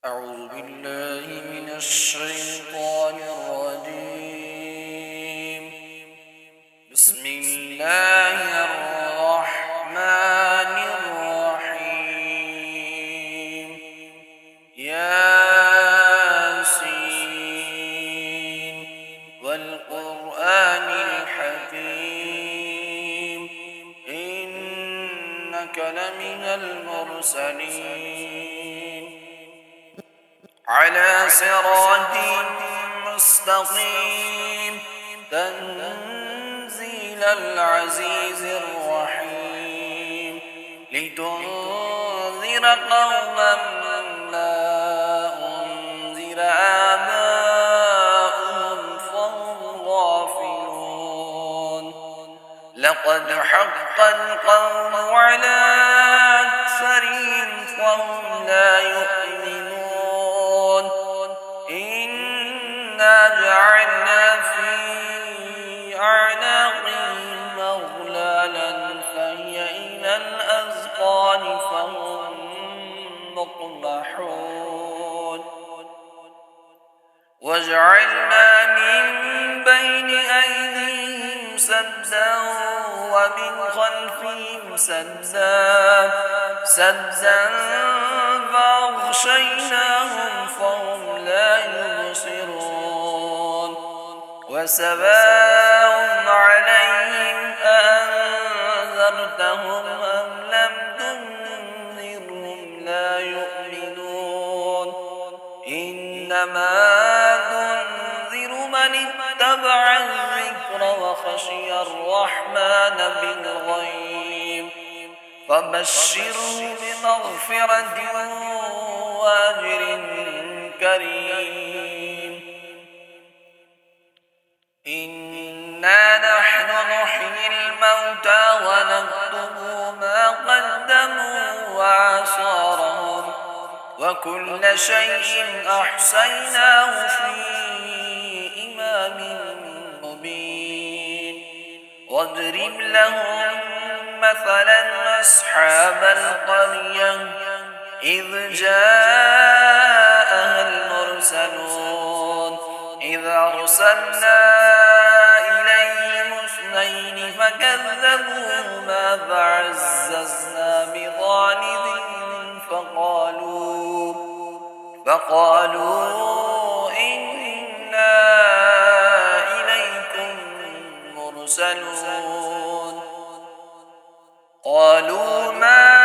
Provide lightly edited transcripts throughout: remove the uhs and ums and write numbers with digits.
أعوذ بالله من الشيطان الرجيم. بسم الله الرحمن الرحيم. ياسين والقرآن الحكيم إنك لمن المرسلين على صراط مستقيم تنزيل العزيز الرحيم لتنذر قوما ما أنذر آباؤهم فهم غافلون لقد حق القول على أكثرهم فهم لا يؤمنون إنا جعلنا في أعناقهم أغلالا فهي إلى الأذقان فهم مقمحون وجعلنا من بين أيديهم سدا ومن خلفهم سدا فأغشيناهم فهم لا يبصرون وسواء عليهم أأنذرتهم أم لم تنذرهم لا يؤمنون إنما تنذر من اتبع الذكر وخشي الرحمن بالغيب فبشره بمغفرة وأجر كريم إنا نحن نحيي الموتى ونكتب ما قدموا وآثارهم وكل شيء أحصيناه في إمام مبين واضرب لهم مثلا أصحاب القرية إذ جاءها المرسلون إذ أرسلنا إليهم اثنين فكذبوهما فعززنا بثالث فقالوا إنا إليكم مرسلون قالوا ما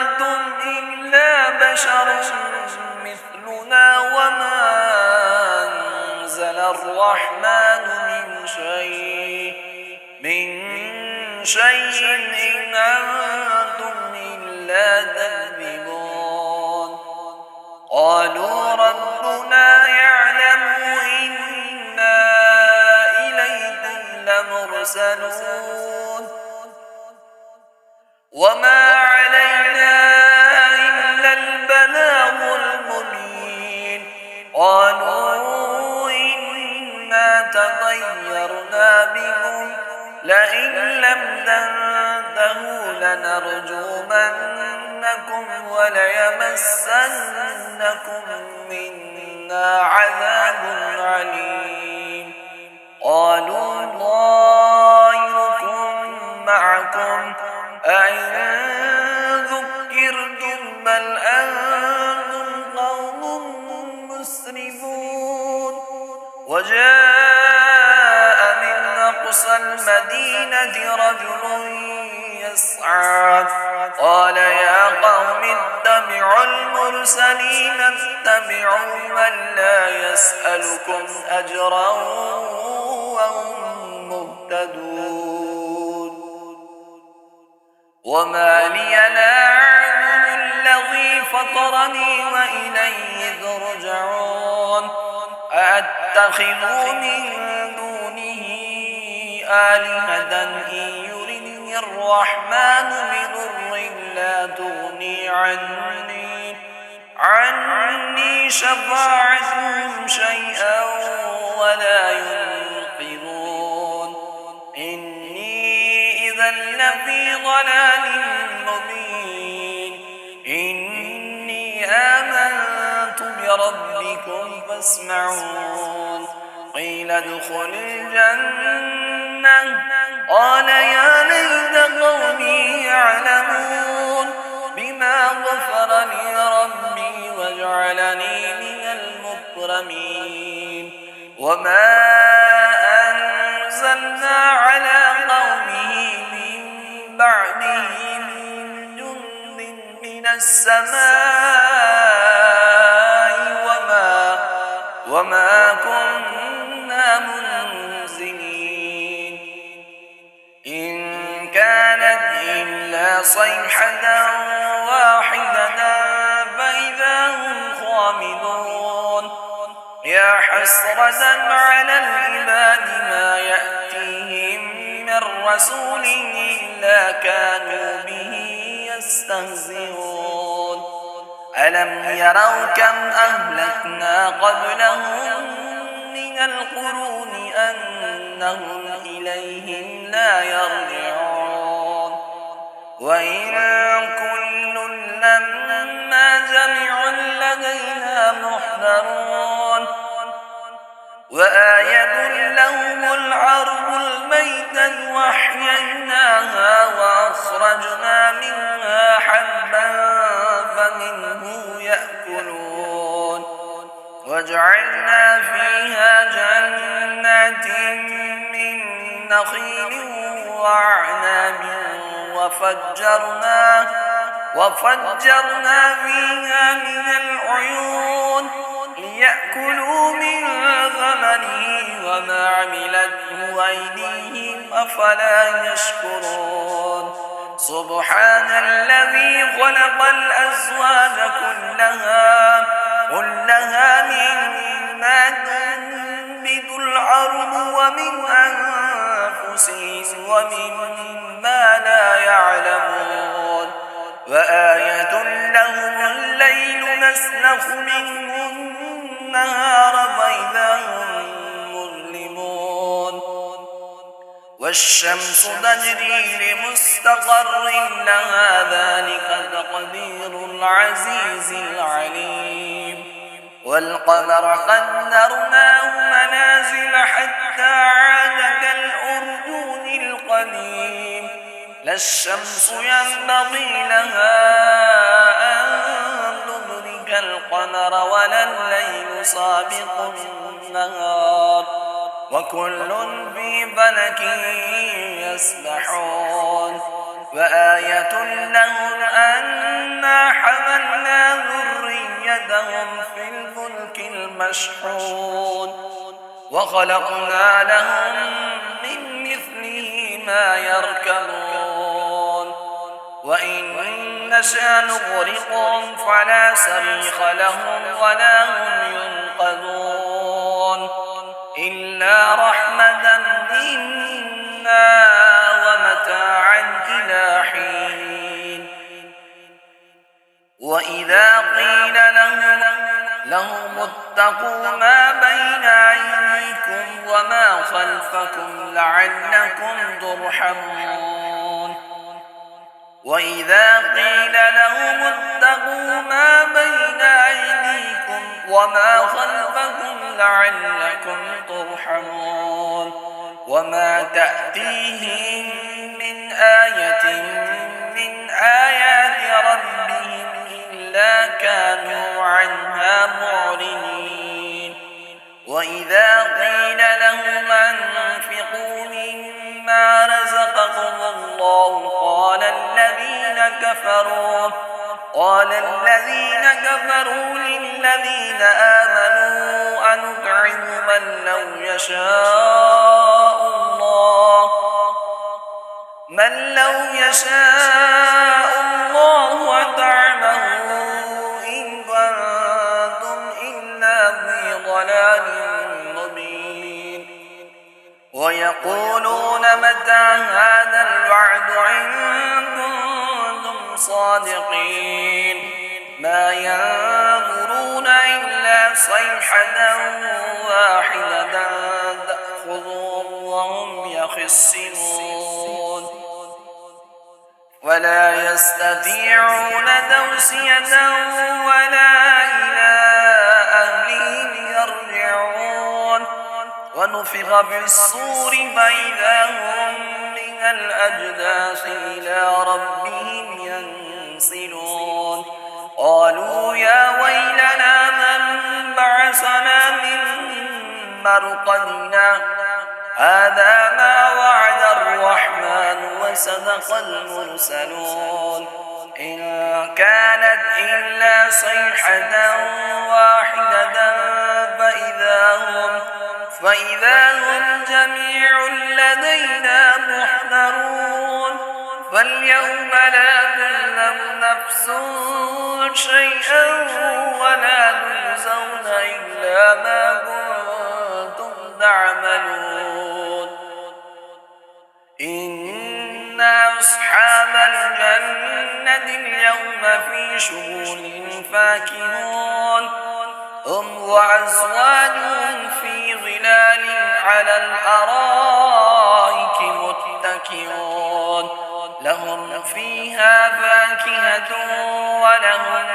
أنتم إلا بشر مثلنا وما أنزل الرحمن من شيء إن أنتم إلا تكذبون قالوا ربنا يعلم إنا إليكم لمرسلون وما علينا إلا البلاغ المبين قالوا إنا تطيرنا بكم لئن لم تنتهوا لنرجمنكم وليمسنكم منا عذاب عليم قالوا طائركم معكم أئن ذكرتم بل أنتم قوم مسرفون وجاء من أقصى المدينة رجل يسعى قال يا قوم اتبعوا المرسلين اتبعوا من لا يسألكم أجرا وهم مهتدون وما لي لا أعبد الذي فطرني وإليه ترجعون أأتخذ من دونه آلهة إن يردني الرحمن بضر لا تغني عني شفاعتهم شيئا ولا ينقذون إني إذا لفي ضلال مبين إني آمنت بربكم فاسمعون قيل ادخل الجنة قال يا ليت قومي يعلمون بما غفر لي ربي وجعلني من المكرمين وما أنزلنا على قومه من بعده من جند من السماء وما كنا منزلين إن كانت إلا صيحة واحدة فإذا هم خامدون يا حسرة على العباد ما يأتيهم من رسول إلا كانوا به يستهزئون ألم يروا كم أهلكنا قبلهم من القرون أنهم إليهم لا يرجعون وإن كل لما جميع لدينا محضرون وآية لهم الأرض الميتة وأحييناها وأخرجنا منها حبا فمنه يأكلون وجعلنا فيها جنات من نخيل وأعناب وفجرنا فيها من العيون ليأكلوا من ثمره وما عملته أيديهم أفلا يشكرون سبحان الذي خلق الأزواج كلها مما تنبت الأرض ومن أنفسهم ومما لا يعلمون وآية لهم الليل نسلخ منه النهار فإذا هم مظلمون والشمس تجري لمستقر لها ذلك تقدير العزيز العليم والقمر قدرناه منازل حتى عاد كالأرجون القديم لا الشمس ينبغي لها أن تدرك القمر ولا الليل سابق النهار وكل في فلك يسبحون وآية لهم أنا حملنا ذريتهم في الفلك المشحون وخلقنا لهم من مثله ما يركبون وإن نشأ نغرقهم فلا صريخ لهم ولا هم ينقذون إلا رحمة منا ومتاعا إلى حين وإذا قيل لهم اتقوا ما بين أيديكم وما خلفكم لعلكم ترحمون وإذا قيل لهم اتقوا ما بين أيديكم وما خلفكم لعلكم ترحمون وما تأتيهم من آية من آيات ربهم إلا كانوا عنها معرضين وإذا قيل لهم أنفقوا مما رزقكم الله قال الذين كفروا للذين آمنوا أنطعم من لو يشاء الله أطعمه إن كنتم إلا في ضلال مبين ويقولون متى هذا الوعد إن كنتم صادقين ما ينظرون إلا صيحة واحدة تأخذهم وهم يخصمون ولا يستطيعون توصية ولا ونفخ في الصور فإذا هم من الأجداث إلى ربهم ينسلون قالوا يا ويلنا من بعثنا من مرقدنا هذا ما وعد الرحمن وصدق المرسلون إن كانت إلا صيحة واحدة فإذا هم جميع لدينا محضرون فاليوم لا تظلم نفس شيئا ولا تجزون إلا ما كنتم تعملون إن أصحاب الجنة اليوم في شغل فاكهون هم وأزواجهم في ظلال على الأرائك متكئون لهم فيها فاكهة ولهم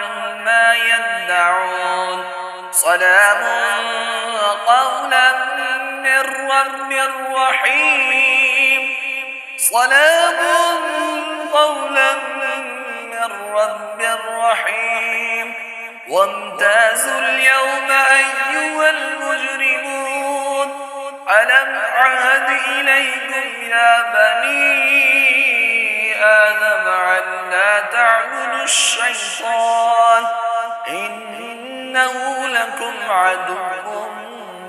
ما يدعون سلام قولا من رب رحيم سلام قولا من رب رحيم وامتازوا اليوم أيها المجرمون ألم أعهد إليكم يا بني آدم أن لا تعبدوا الشيطان إنه لكم عدو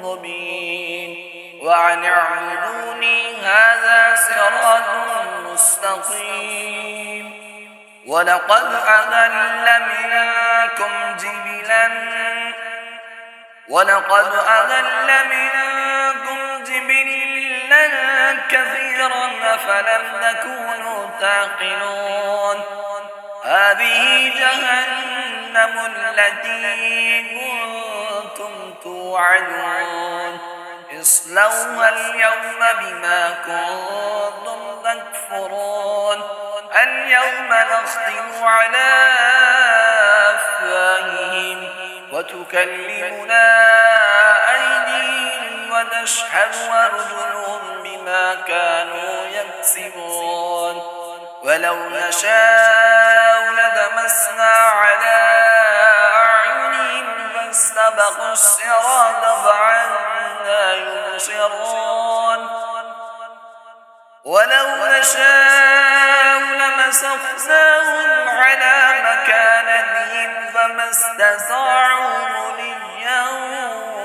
مبين وأن اعبدوني هذا صراط مستقيم ولقد أضل منكم جبلا كثيرا أفلم تكونوا تعقلون هذه جهنم التي كنتم توعدون اصلوها اليوم بما كنتم تكفرون اليوم نختم على أفواههم وتكلمنا أيديهم وتشهد أرجلهم بما كانوا يكسبون ولو نشاء لدمسنا على أعينهم فاستبقوا الصراط فأنى يبصرون ولو نشاء لمسخناهم على مكانتهم فما استطاعوا مضيا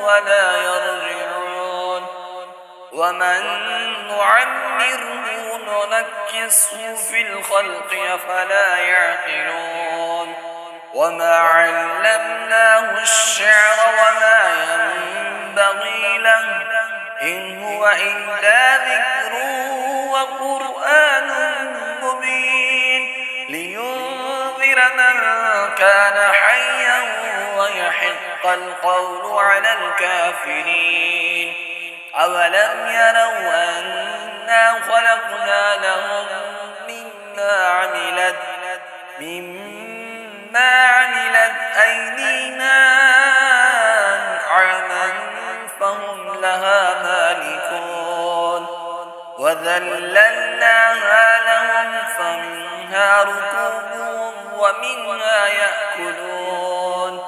ولا يرجعون ومن نعمره ننكسه في الخلق أفلا يعقلون وما علمناه الشعر وما ينبغي له إن هو إلا ذكر وقرآن مبين لينذر من كان حيا ويحق القول على الكافرين أولم يروا أنا خلقنا لهم مما عملت أيدينا أنعاما فهم لها مالكون وذللناها لهم فمنها ركوبهم ومنها يأكلون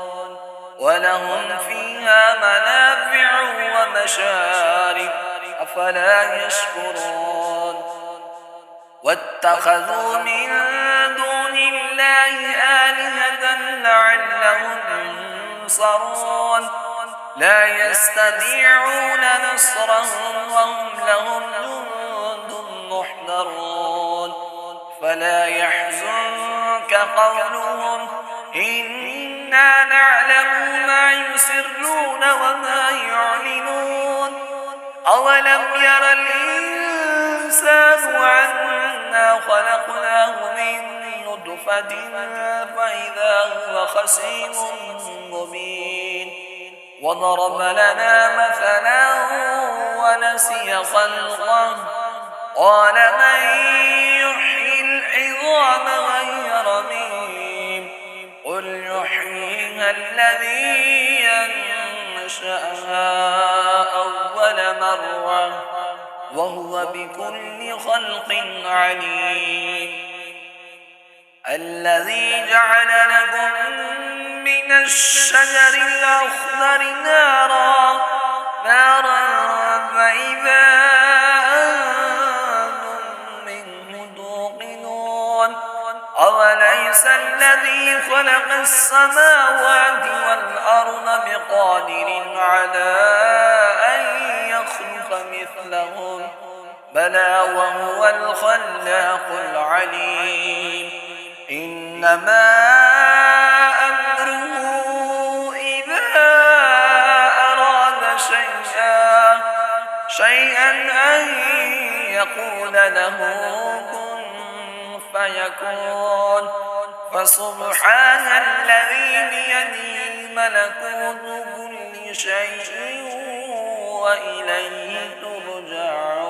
ولهم فيها منافع ومشارب أفلا يشكرون واتخذوا من دون الله آلهة لعلهم ينصرون لا يستطيعون نصرهم وهم لهم جند محضرون فلا يحزنك قولهم إنا نعلم ما يسرون وما يعلنون أولم ير الإنسان أنا خلقناه من نطفة فإذا هو خصيم مبين وضرب لنا مثلا ونسي خلقه قال من يحيي العظام وهي رميم قل يحييها الذي أنشأها أول مرة وهو بكل خلق عليم الذي جعل لكم من الشجر الأخضر نارا فإذا أنتم منه توقدون أوليس الذي خلق السماوات والأرض بقادر على أن يخلق مثلهم بلى وهو الخلاق العليم إنما أمره إذا أراد شيئا أن يقول له كن فيكون فسبحان الذي بيده ملكوت كل شيء وإليه ترجعون